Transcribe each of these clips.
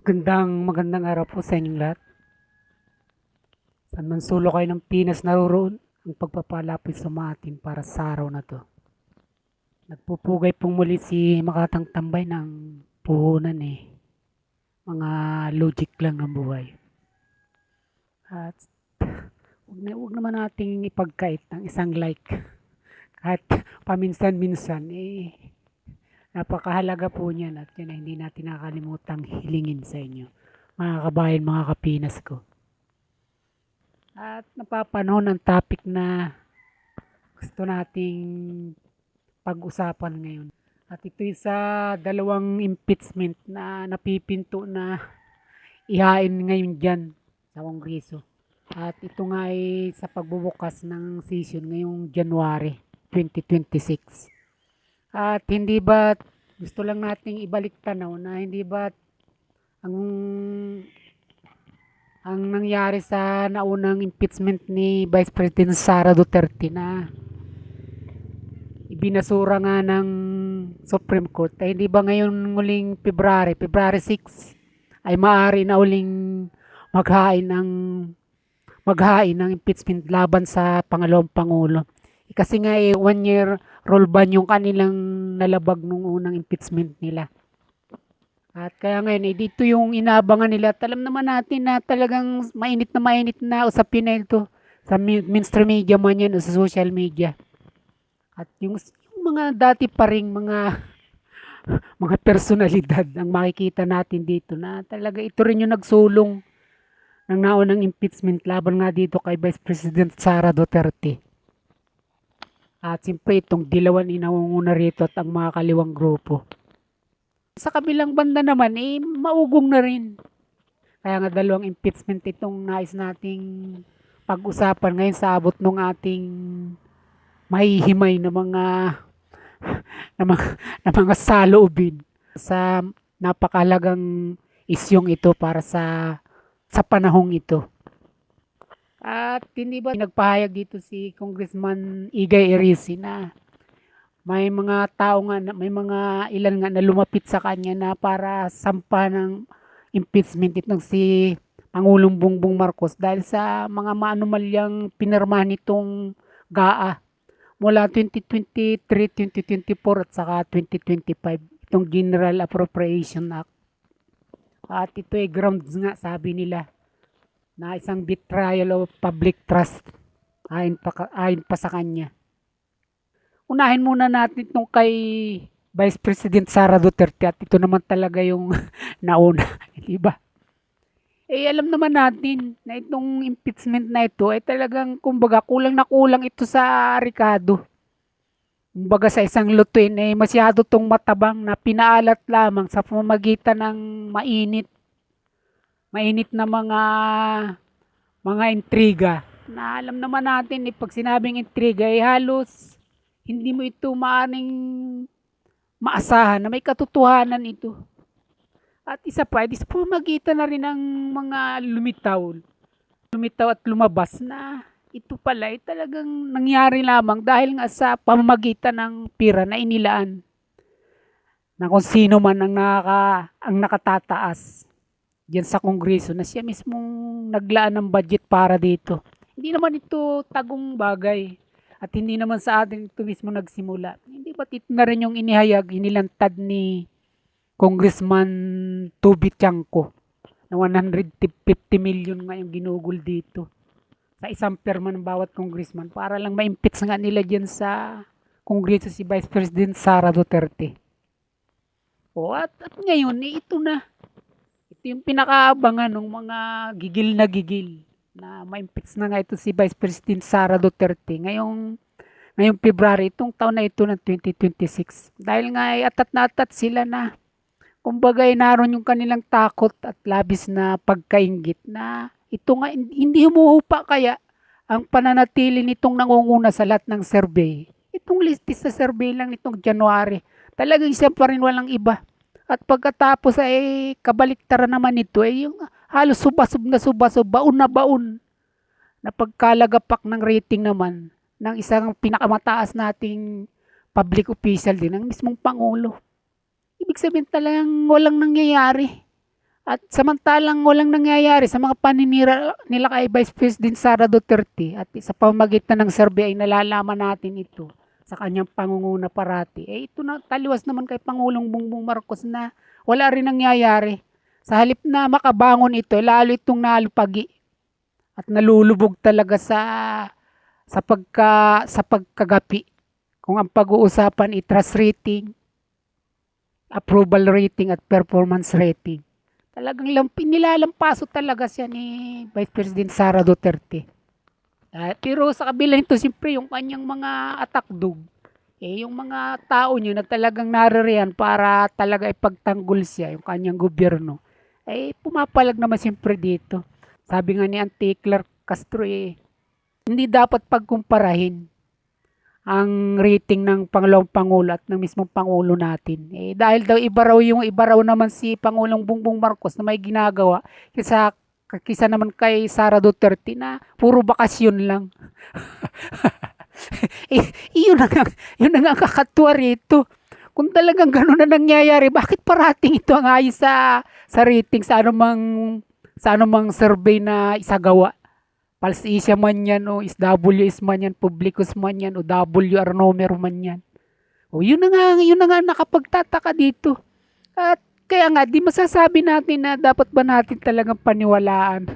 Magandang araw po sa inyong lahat. Saan man sulok kayo ng Pinas naroroon, ang pagpapala po'y sumatin para sa araw na to. Nagpupugay pong muli si Makatang Tambay ng puhunan mga logic lang ng buhay. At huwag naman nating ipagkait ng isang like. Kahit paminsan-minsan, napakahalaga po niyan at yan ay hindi natin nakakalimutang hilingin sa inyo. Mga kabayan, mga kapinas ko. At napapanahon ang topic na gusto nating pag-usapan ngayon. At ito'y sa dalawang impeachment na napipinto na ihain ngayon dyan sa Kongreso. At ito nga ay sa pagbubukas ng session ngayong January 2026. At hindi ba gusto lang nating ibalik tanaw na hindi ba ang nangyari sa naunang impeachment ni Vice President Sara Duterte na ibinasura nga ng Supreme Court ay hindi ba ngayon muling February 6 ay maaari na uling maghain ng impeachment laban sa pangalawang pangulo. Kasi nga 1 year roll ban yung kanilang nalabag nung unang impeachment nila. At kaya ngayon, dito yung inaabangan nila. At alam naman natin na talagang mainit na usapin na ito sa mainstream media man yan o sa social media. At yung mga dati pa ring mga personalidad ang makikita natin dito na talaga ito rin yung nagsulong ng naunang impeachment laban nga dito kay Vice President Sara Duterte. At siyempre itong dilawan inangunguna rito at ang mga kaliwang grupo. Sa kabilang banda naman, maugong na rin. Kaya nga dalawang impeachment itong nais nating pag-usapan ngayon sa abot ng ating mahihimay na mga saloobin sa napakalagang isyong ito para sa panahong ito. At hindi ba nagpahayag dito si Congressman Igay Erici na may mga tao nga, may mga ilan nga na lumapit sa kanya na para sampa ng impeachment itong si Pangulong Bongbong Marcos dahil sa mga maanumalyang pinirmahan nitong GAA mula 2023, 2024 at saka 2025 itong General Appropriation Act. At ito ay grounds nga sabi nila na isang betrayal of public trust ayon pa sa kanya. Unahin muna natin itong kay Vice President Sara Duterte at ito naman talaga yung nauna, di ba? Alam naman natin na itong impeachment na ito ay talagang kumbaga kulang na kulang ito sa Ricardo. Kumbaga sa isang lutuin ay masyado tong matabang na pinaalat lamang sa pamamagitan ng mainit na mga intriga. Na alam naman natin pag sinabing intriga ay halos hindi mo ito maaring maasahan na may katotohanan ito. At isa pa, sa pamamagitan na rin ng mga lumitaw at lumabas na ito pala ay talagang nangyari lamang dahil nga sa pamamagitan ng pira na inilaan na kung sino man ang nakatataas diyan sa Kongreso na siya mismong naglaan ng budget para dito. Hindi naman ito tagong bagay. At hindi naman sa atin ito mismo nagsimula. Hindi ba ito na rin yung inilantad ni Congressman Toby Chanko na 150 million nga yung ginugol dito sa isang perma ng bawat congressman para lang ma-impeach nga nila dyan sa Kongreso si Vice President Sara Duterte. At ngayon, ito na. Ito yung pinakaabangan ng mga gigil na ma-impeach na nga ito si Vice President Sara Duterte ngayong February, itong taon na ito ng 2026. Dahil nga atat na atat sila na kumbaga naroon yung kanilang takot at labis na pagkaingit na ito nga hindi humuhupa kaya ang pananatili nitong nangunguna sa lahat ng survey. Itong listis sa survey lang nitong January. Talagang siya pa rin walang iba. At pagkatapos ay kabaliktaran naman ito ay yung halos suba-sub, baon na baon na pagkalagapak ng rating naman ng isang pinakamataas nating public official din, ang mismong Pangulo. Ibig sabihin talagang walang nangyayari. At samantalang walang nangyayari sa mga paninira nila kay Vice President Sara Duterte at sa pamamagitan ng survey ay nalalaman natin ito sa kanyang pangunguna parati. Ito na taliwas naman kay Pangulong Bongbong Marcos na wala rin nangyayari. Sa halip na makabangon ito, lalo itong nalupagi at nalulubog talaga sa pagkagapi. Kung ang pag-uusapan ay trust rating, approval rating at performance rating. Talagang nilalampaso talaga siya ni Vice President Sara Duterte. Pero sa kabila nito, siyempre yung kanyang mga atakdog, yung mga tao niya na talagang naririyan para talaga ipagtanggol siya, yung kanyang gobyerno, pumapalag naman siyempre dito. Sabi nga ni Auntie Clark Castro, hindi dapat pagkumparahin ang rating ng Pangalawang Pangulo at ng mismong Pangulo natin. Dahil daw iba raw naman si Pangulong Bongbong Marcos na may ginagawa kisa naman kay Sara Duterte na puro bakasyon lang. Yun na nga kakatuwa rito. Kung talagang gano'n na nangyayari, bakit parating ito ang ayos sa rating sa anumang survey na isagawa? Pulse Asia man yan, o SWS man yan, Publicus man yan, o WR numero man yan. O yun na nga nakapagtataka dito. At kaya nga, di masasabi natin na dapat ba natin talagang paniwalaan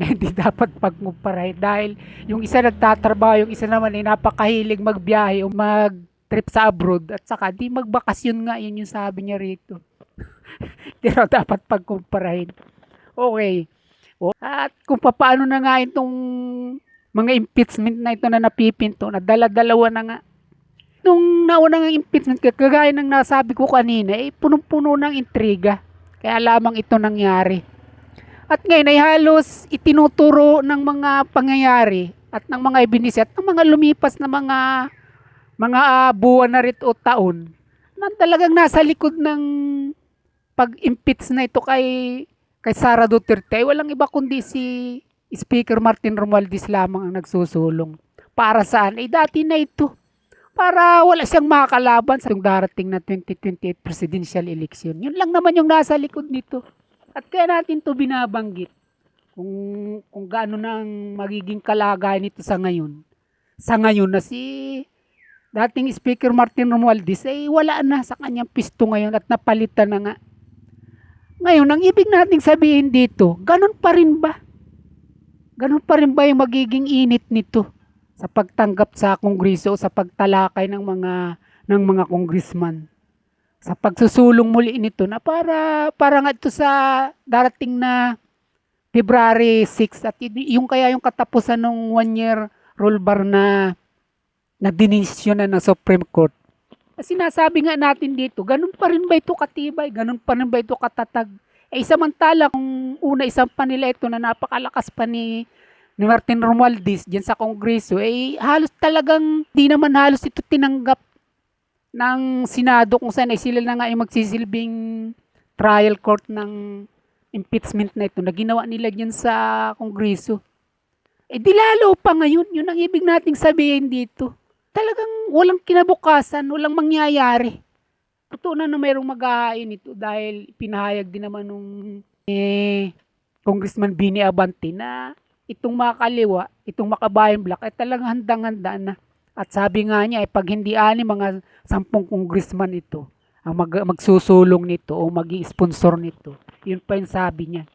na hindi dapat pagkumpara. Dahil yung isa nagtatrabaho, yung isa naman ay napakahilig magbiyahe o mag-trip sa abroad at saka di magbakasyon nga, yun yung sabi niya rito. Pero dapat pagkumparahin. Okay. At kung paano na nga itong mga impeachment na ito na napipinto, na dala-dalawa na nga. Nung nauna ng impeachment, kagaya ng nasabi ko kanina, punong-puno ng intriga. Kaya lamang ito nangyari. At ngayon ay halos itinuturo ng mga pangyayari at ng mga ebidensya at ng mga lumipas na mga buwan na rin o taon na talagang nasa likod ng pag-impeach na ito kay Sara Duterte, walang iba kundi si Speaker Martin Romualdez lamang ang nagsusulong. Para saan? Dati na ito. Para wala siyang makakalaban sa darating na 2028 presidential election. Yun lang naman yung nasa likod nito. At kaya natin to binabanggit kung gaano nang magiging kalagayan nito sa ngayon. Sa ngayon na si dating Speaker Martin Romualdez wala na sa kanyang pisto ngayon at napalitan na nga. Ngayon, ang ibig nating sabihin dito, ganun pa rin ba? Ganun pa rin ba yung magiging init nito sa pagtanggap sa kongreso, sa pagtalakay ng mga congressman? Sa pagsusulong muli nito na para nga ito sa darating na February 6 at yung kaya yung katapusan ng 1-year rule bar na dinisyonan ng Supreme Court. Sinasabi nga natin dito, ganun pa rin ba ito katibay? Ganun pa rin ba ito katatag? Samantala kung isang pa nila ito na napakalakas pa ni Martin Romualdez diyan sa Kongreso, halos talagang di naman halos ito tinanggap ng Senado kung saan sila na nga ay magsisilbing trial court ng impeachment na ito na ginawa nila diyan sa Kongreso. Di lalo pa ngayon, yun ang ibig nating sabihin dito. Talagang walang kinabukasan, walang mangyayari. Totoo na mayroong maghahain ito dahil pinahayag din naman nung Congressman Bini Abante na itong makakaliwa, itong makabayan black ay talagang handang-handa na. At sabi nga niya, pag hindi mga 10 congressman ito ang magsusulong nito o mag-i-sponsor nito. Yun pa yung sabi niya.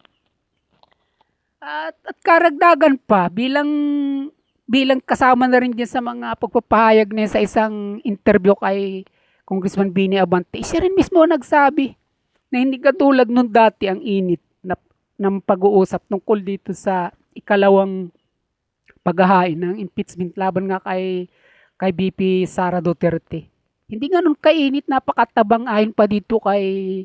At karagdagan pa, bilang kasama na rin dyan sa mga pagpapahayag niya sa isang interview kay Congressman Bini Abante, siya rin mismo nagsabi na hindi katulad nung dati ang init ng pag-uusap tungkol dito sa ikalawang paghahain ng impeachment laban nga kay BP Sara Duterte. Hindi nga nung kainit, napakatabang ayon pa dito kay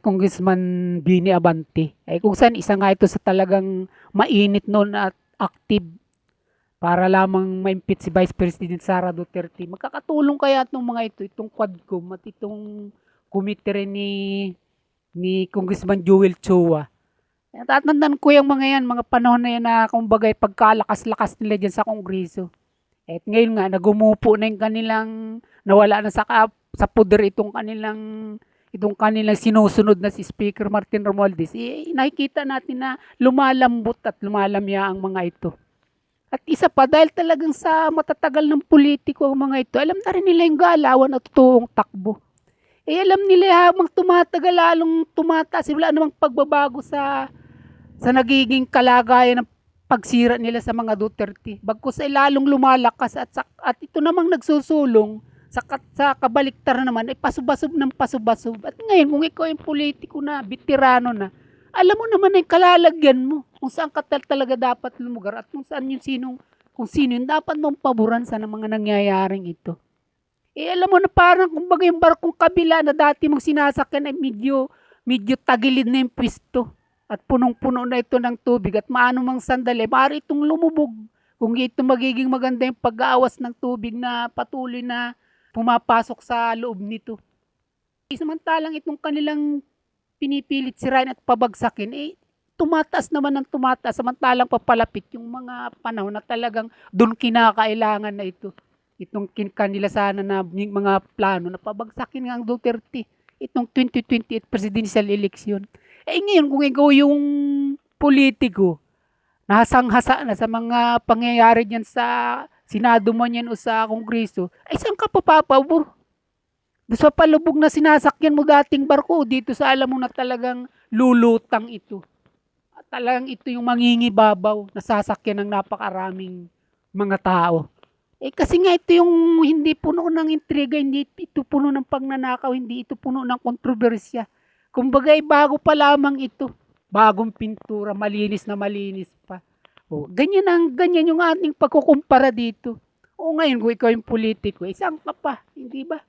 Congressman Bini Abante. Kung saan isa nga ito sa talagang mainit noon at active para lamang ma-impeach si Vice President Sara Duterte. Magkakatulong kaya itong mga itong Quadcom at itong committee rin ni Congressman Joel Chua. Tatandaan ko yung mga yan, mga panahon na yan na kumbaga pagkalakas-lakas nila dyan sa Kongreso. At ngayon nga, nagumupo na yung kanilang, nawala na sa poder itong kanilang itong kanilang sinusunod na si Speaker Martin Romualdez, nakikita natin na lumalambot at lumalamya ang mga ito. At isa pa, dahil talagang sa matatagal ng politiko ang mga ito, alam na rin nila yung galawan at totoong takbo. Alam nila habang tumatagal, lalong tumataas, wala namang pagbabago sa nagiging kalagayan ng pagsira nila sa mga Duterte. Bagkus ay lalong lumalakas at ito namang nagsusulong sa kabaliktaran naman ay pasubasub ng pasubasub. At ngayon kung ikaw ay politiko na, veterano na, alam mo naman ay kalalagyan mo kung saan ka talaga dapat lumugar at kung saan kung sino yung dapat mong paboran sa mga nangyayaring ito. Alam mo na parang kumbaga yung barkong kabila na dati mong sinasakyan ay medyo tagilid na yung pwisto. At punong-puno na ito ng tubig at maano mang sandali, maaari itong lumubog kung ito magiging maganda yung pag-aawas ng tubig na patuloy na pumapasok sa loob nito. Samantalang itong kanilang pinipilit sirain at pabagsakin, tumataas naman ng tumataas samantalang papalapit yung mga panahon na talagang doon kinakailangan na ito. Itong kanila sana na mga plano na pabagsakin ng Duterte, itong 2028 presidential election. Ngayon kung ikaw yung politiko, nasanghasa na sa mga pangyayari niyan sa Senado man yan o sa Kongreso, saan ka papapabor? Sa palubog na sinasakyan mo dating barko, dito sa alam mo na talagang lulutang ito. At talagang ito yung mangingibabaw na sasakyan ng napakaraming mga tao. Kasi nga ito yung hindi puno ng intriga, hindi ito puno ng pagnanakaw, hindi ito puno ng kontrobersya. Kumbaga bago pa lamang ito. Bagong pintura, malinis na malinis pa. Ganyan yung ating pagkukumpara dito. Ngayon kung ikaw yung politiko, saan ka pa, hindi ba?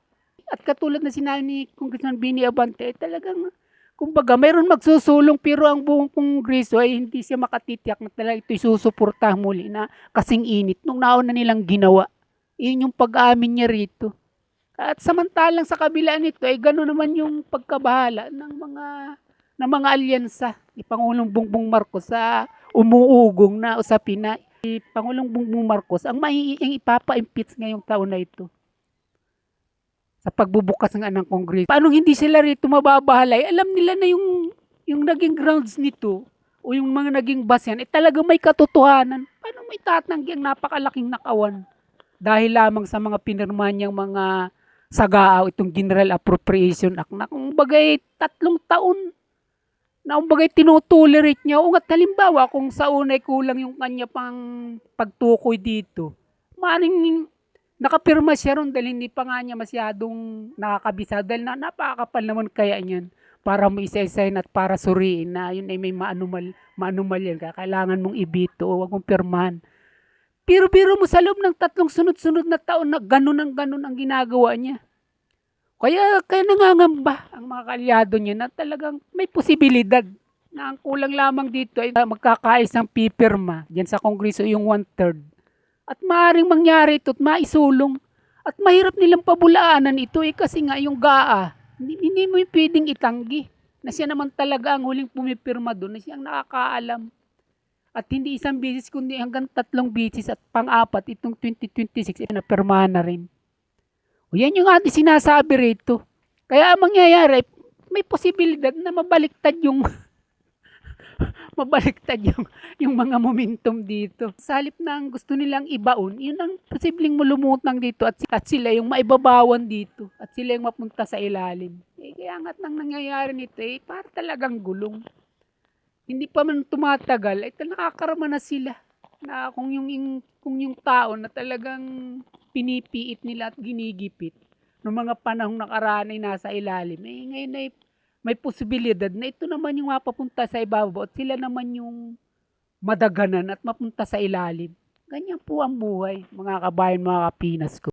At katulad na sinabi ni Congressman Bini Abante, talagang, kumbaga, mayroon magsusulong pero ang buong Kongreso ay hindi siya makatitiyak na talaga ito'y susuporta muli na kasing init nung nauna nilang ginawa. Yun yung pag-amin niya rito. At samantalang sa kabila nito ay gano'n naman yung pagkabahala ng mga alyansa ni Pangulong Bongbong Marcos sa umuugong na usapin na si Pangulong Bongbong Marcos ang ipapa-impeach ngayong taon na ito sa pagbubukas ng Kongreso. Paano hindi sila rito mababahalay? Alam nila na yung naging grounds nito o yung mga naging basehan talaga may katotohanan. Paano may tatanggi ang napakalaking nakawan? Dahil lamang sa mga pinirmahan niyang mga sagaaw itong General Appropriation Act na kung bagay 3 taon na kung bagay tinotolerate niya. O nga halimbawa kung sa unay kulang yung kanya pang pagtukoy dito, maaaring nakapirma siya ron dahil hindi pa nga niya masyadong nakakabisa dahil napakakapal naman kaya niyan para mo isa-isahin at para suriin na yun ay may maanumal yan. Kailangan mong ibito o wag mong pirmahan. Pero mo sa loob ng 3 sunod-sunod na taon na ganun ang ginagawa niya. Kaya nangangamba ang mga kalyado niya na talagang may posibilidad na ang kulang lamang dito ay magkakaisang pipirma diyan sa Kongreso yung 1/3. At maaaring mangyari ito at maisulong. At mahirap nilang pabulaanan ito kasi nga yung GAA, hindi mo pwedeng itanggi na siya naman talaga ang huling pumipirma doon, na siyang nakakaalam. At hindi isang beses kundi hanggang 3 beses at pang-apat itong 2026 na pirmahan na rin. Yan yung ating sinasabi rito. Kaya ang mangyayari, may posibilidad na mabaliktad yung yung mga momentum dito. Sa halip ng gusto nilang ibaon, yun ang posibleng lumutang dito at sila yung maibabawan dito at sila yung mapunta sa ilalim. Kaya nga't nang nangyayari nito para talagang gulong. Hindi pa man tumatagal, nakakarama na sila na kung yung tao na talagang pinipiit nila at ginigipit noong mga panahong nakaraan ay nasa ilalim. Ngayon ay may posibilidad na ito naman yung mapapunta sa ibabaw at sila naman yung madaganan at mapunta sa ilalim. Ganyan po ang buhay, mga kabayan, mga kapinas ko.